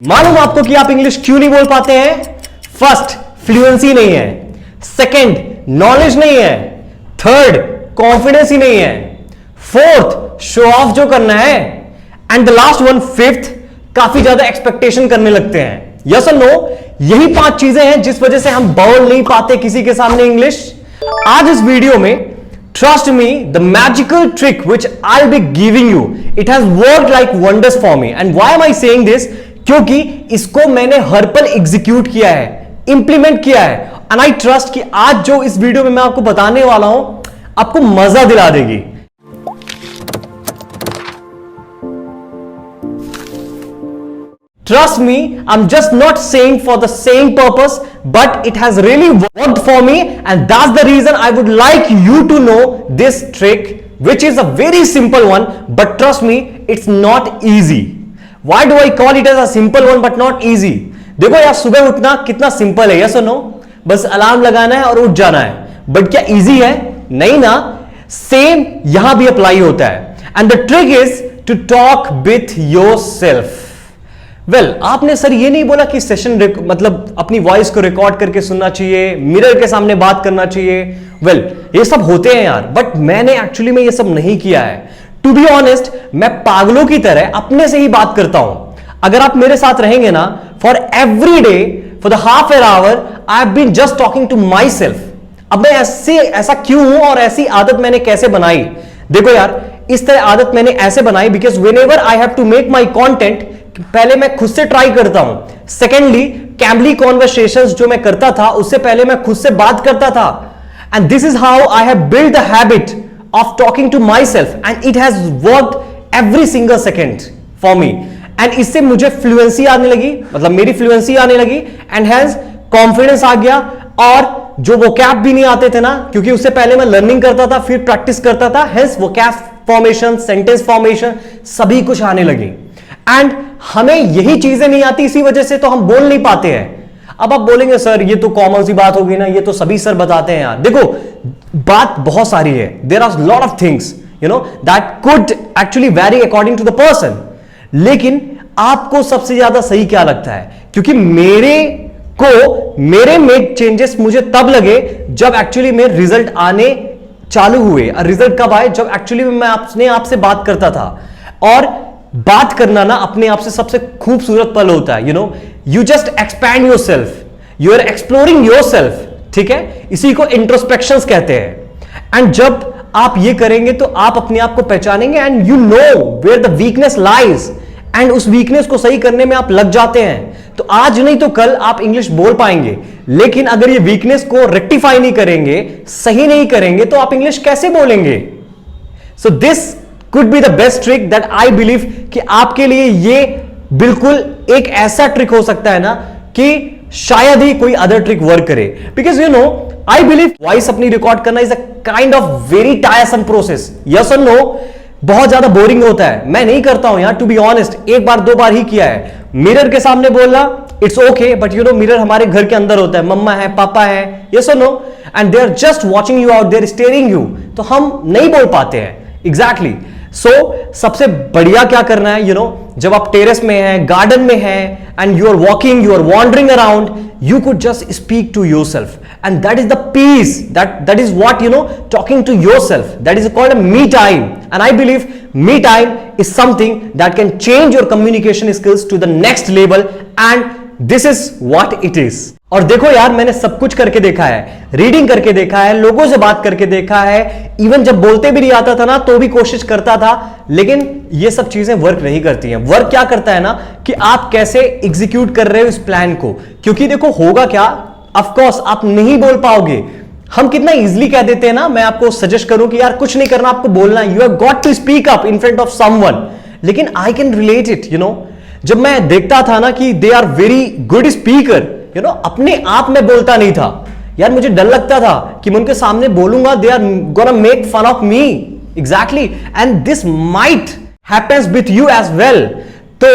मालूम आपको कि आप इंग्लिश क्यों नहीं बोल पाते हैं? फर्स्ट, फ्लुएंसी नहीं है। सेकंड, नॉलेज नहीं है। थर्ड, कॉन्फिडेंस ही नहीं है। फोर्थ, शो ऑफ जो करना है। And the last one, fifth, काफी ज्यादा एक्सपेक्टेशन करने लगते हैं। यस और नो? यही 5 चीजें हैं जिस वजह से हम बोल नहीं पाते किसी के सामने इंग्लिश। आज इस वीडियो में, trust me, the magical trick which I will be giving you, it has worked like wonders for me. And why am I saying this? क्योंकि इसको मैंने हर पल एग्जीक्यूट किया है, इंप्लीमेंट किया है। एंड आई ट्रस्ट कि आज जो इस वीडियो में मैं आपको बताने वाला हूं, आपको मजा दिला देगी। Trust me, I'm just not saying for the same purpose, but it has really worked for me, and that's the reason I would like you to know this trick, which is a very simple one, but trust me, it's not easy. Why do I call it as a simple one but not easy? देखो यार, सुबह उठना कितना simple है, yes और no? बस alarm लगाना है और उठ जाना है। बट क्या इजी है? नहीं ना। सेम यहां भी अप्लाई होता है। And the trick is to talk with yourself. Well, आपने सर ये नहीं बोला कि सेशन मतलब अपनी वॉइस को रिकॉर्ड करके सुनना चाहिए, मिरर के सामने बात करना चाहिए। वेल, ये सब होते हैं यार, बट मैंने एक्चुअली में ये सब नहीं किया है। टू बी ऑनेस्ट, मैं पागलों की तरह अपने से ही बात करता हूं। अगर आप मेरे साथ रहेंगे ना, for every day, for the half an hour, I have been just talking to myself. अब मैं ऐसा क्यों हूं और ऐसी आदत मैंने कैसे बनाई? देखो यार, इस तरह आदत मैंने ऐसे बनाई because whenever I have to make my content, पहले मैं खुद से ट्राई करता हूं। सेकेंडली, कैमली कॉन्वर्सेशंस जो मैं करता था, उससे पहले मैं खुद से बात करता था। And this is how I have build the habit of talking to myself, and it has worked every single second for me. And इससे मुझे फ्लुएंसी आने लगी, मतलब मेरी फ्लुएंसी आने लगी, एंड हैज कॉन्फिडेंस आ गया। और जो वोकैब भी नहीं आते थे ना, क्योंकि उससे पहले मैं लर्निंग करता था, फिर प्रैक्टिस करता था, hence vocab formation, sentence formation, सभी कुछ आने लगी। एंड हमें यही चीजें नहीं आती, इसी वजह से तो हम बोल नहीं पाते हैं। अब आप बोलेंगे सर ये तो कॉमन सी बात होगी ना, ये तो सभी सर बताते हैं यार। देखो, बात बहुत सारी है। There are lot of things you know that could actually vary according to the person. लेकिन आपको सबसे ज्यादा सही क्या लगता है? क्योंकि मेरे में चेंजेस मुझे तब लगे जब एक्चुअली में रिजल्ट आने चालू हुए। रिजल्ट कब आए? जब एक्चुअली मैं अपने आप से बात करता था। और बात करना ना अपने आप से सबसे खूबसूरत पल होता है। You know, you just expand yourself, you are exploring yourself. ठीक है, इसी को इंट्रोस्पेक्शंस कहते हैं। एंड जब आप ये करेंगे तो आप अपने आप को पहचानेंगे, and you know where the weakness lies, and उस वीकनेस को सही करने में आप लग जाते हैं। तो आज नहीं तो कल आप इंग्लिश बोल पाएंगे। लेकिन अगर ये वीकनेस को रेक्टिफाई नहीं करेंगे, सही नहीं करेंगे, तो आप इंग्लिश कैसे बोलेंगे? So this could be the best trick that I believe कि आपके लिए ये बिल्कुल एक ऐसा ट्रिक हो सकता है ना कि शायद ही कोई अदर ट्रिक वर्क करे। Because you know, I believe voice अपनी रिकॉर्ड करना is a kind of very टायरसम process. Yes और नो? बहुत ज्यादा बोरिंग होता है। मैं नहीं करता हूं यार, टू बी ऑनेस्ट, एक बार 2 बार ही किया है। मिरर के सामने बोलना it's okay, but you know, mirror हमारे घर के अंदर होता है, मम्मा है, पापा है, यस और no, and they are just watching you out, they are staring you, तो हम नहीं बोल पाते हैं। एग्जैक्टली। सो सबसे बढ़िया क्या करना है, यू नो, जब आप टेरेस में हैं, गार्डन में हैं, and you are walking, you are wandering around, you could just speak to yourself, and that is the peace, that is what, you know, talking to yourself, that is called a me time. And I believe me time is something that can change your communication skills to the next level, and this is what it is. और देखो यार, मैंने सब कुछ करके देखा है, reading करके देखा है, लोगों से बात करके देखा है, इवन जब बोलते भी नहीं आता था ना तो भी कोशिश करता था। लेकिन ये सब चीजें वर्क नहीं करती हैं। वर्क क्या करता है ना कि आप कैसे एग्जीक्यूट कर रहे हो इस प्लान को। क्योंकि देखो, होगा क्या, ऑफ कोर्स आप नहीं बोल पाओगे। हम कितना इजीली कह देते हैं ना, मैं आपको सजेस्ट करूं कि यार कुछ नहीं करना, आपको बोलना है, you have got to speak up in front of someone. लेकिन I can relate it, you know, जब मैं देखता था ना कि they are very good speaker, you know, अपने आप में बोलता नहीं था यार, मुझे डर लगता था कि मैं उनके सामने बोलूंगा, they are gonna make fun of me. Exactly, and this might happens with you as well. तो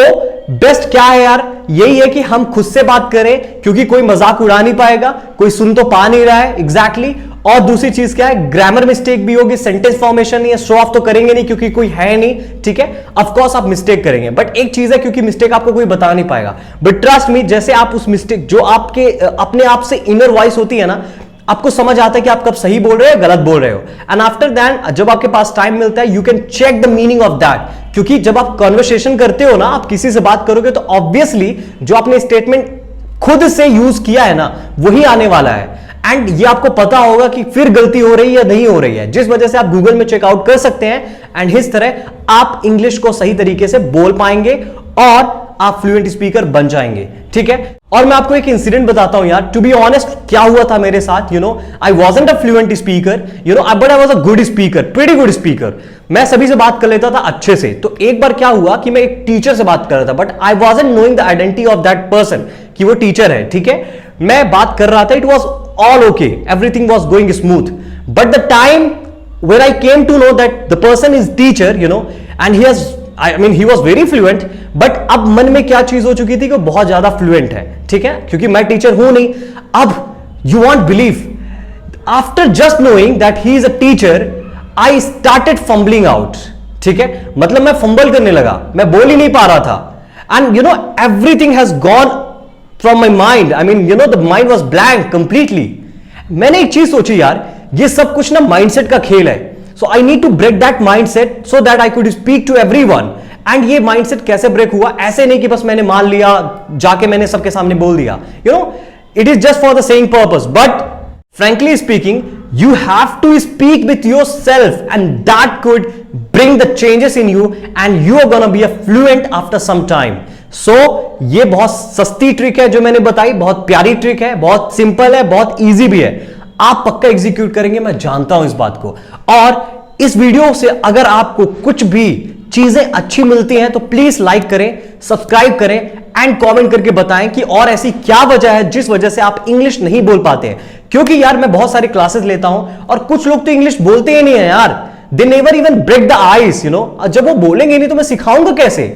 बेस्ट क्या है यार, यही है कि हम खुद से बात करें, क्योंकि कोई मजाक उड़ा नहीं पाएगा, कोई सुन तो पा नहीं रहा है। एग्जैक्टली। और दूसरी चीज क्या है, ग्रामर मिस्टेक भी होगी, सेंटेंस फॉर्मेशन नहीं है, शो ऑफ तो करेंगे नहीं क्योंकि कोई है नहीं, ठीक है। ऑफ कोर्स आप मिस्टेक करेंगे, बट एक चीज है, क्योंकि मिस्टेक आपको कोई बता नहीं पाएगा, बट ट्रस्ट मी, जैसे आप उस मिस्टेक जो आपके अपने आप से इनर वॉइस होती है ना, आपको समझ आता है कि आप कब सही बोल रहे हो, गलत बोल रहे हो। एंड आफ्टर दैट जब आपके पास टाइम मिलता है, you can check the meaning of that, क्योंकि जब आप कन्वर्सेशन करते हो ना, आप किसी से बात करोगे तो ऑब्वियसली जो आपने स्टेटमेंट खुद से यूज किया है ना, वही आने वाला है। एंड ये आपको पता होगा कि फिर गलती हो रही है या नहीं हो रही है, जिस वजह से आप गूगल में चेकआउट कर सकते हैं। एंड इस तरह आप इंग्लिश को सही तरीके से बोल पाएंगे और आप फ्लुएंट स्पीकर बन जाएंगे, ठीक है। और मैं आपको एक इंसिडेंट बताता हूं यार, टू बी ऑनेस्ट क्या हुआ था मेरे साथ। You know, I wasn't a fluent speaker, you no, but I was a good speaker, pretty good speaker. मैं सभी से बात कर लेता था अच्छे से। तो एक बार क्या हुआ कि मैं एक टीचर से बात कर रहा था, but I wasn't knowing the identity of that person कि वो टीचर है, ठीक है। मैं बात कर रहा था, it was all okay, everything was going smooth, but the time where I came to know that the person is teacher, you know, and he was very fluent, but अब मन में क्या चीज हो चुकी थी कि बहुत ज्यादा फ्लुएंट है, ठीक है, क्योंकि मैं टीचर हूं नहीं। अब you won't believe, after just knowing that he is a teacher, I started fumbling out, ठीक है, मतलब मैं फंबल करने लगा, मैं बोल ही नहीं पा रहा था। and you know, everything has gone from my mind, I mean, you know, the mind was blank completely. मैंने एक चीज सोची यार, ये सब कुछ ना माइंडसेट का खेल है, so I need to break that mindset so that I could speak to everyone. and ये माइंडसेट कैसे ब्रेक हुआ, ऐसे नहीं कि बस मैंने मान लिया, जाके मैंने सबके सामने बोल दिया, you know, it is just for the same purpose, but frankly speaking, you have to speak with yourself, and that could bring the changes in you, and you are gonna be a fluent after some time. सो ये बहुत सस्ती trick है जो मैंने बताई, बहुत प्यारी trick है, बहुत सिंपल है, बहुत इजी भी है, आप पक्का एग्जीक्यूट करेंगे, मैं जानता हूं इस बात को। और इस वीडियो से अगर आपको कुछ भी चीजें अच्छी मिलती हैं तो प्लीज लाइक करें, सब्सक्राइब करें एंड कमेंट करके बताएं कि और ऐसी क्या वजह है जिस वजह से आप इंग्लिश नहीं बोल पाते हैं। क्योंकि यार मैं बहुत सारी क्लासेस लेता हूं और कुछ लोग तो इंग्लिश बोलते ही नहीं है यार, they never even break the ice, you know. जब वो बोलेंगे नहीं तो मैं सिखाऊंगा कैसे,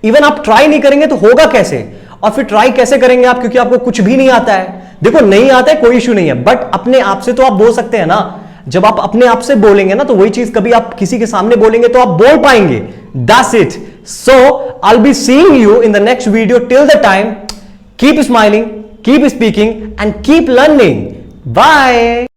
इवन आप ट्राई नहीं करेंगे तो होगा कैसे, और फिर ट्राई कैसे करेंगे आप, क्योंकि आपको कुछ भी नहीं आता है। देखो नहीं आता है कोई इश्यू नहीं है, बट अपने आप से तो आप बोल सकते हैं ना। जब आप अपने आप से बोलेंगे ना, तो वही चीज कभी आप किसी के सामने बोलेंगे तो आप बोल पाएंगे। That's it. So I will be seeing you in the next video. Till the time, keep smiling, keep speaking and keep learning. Bye.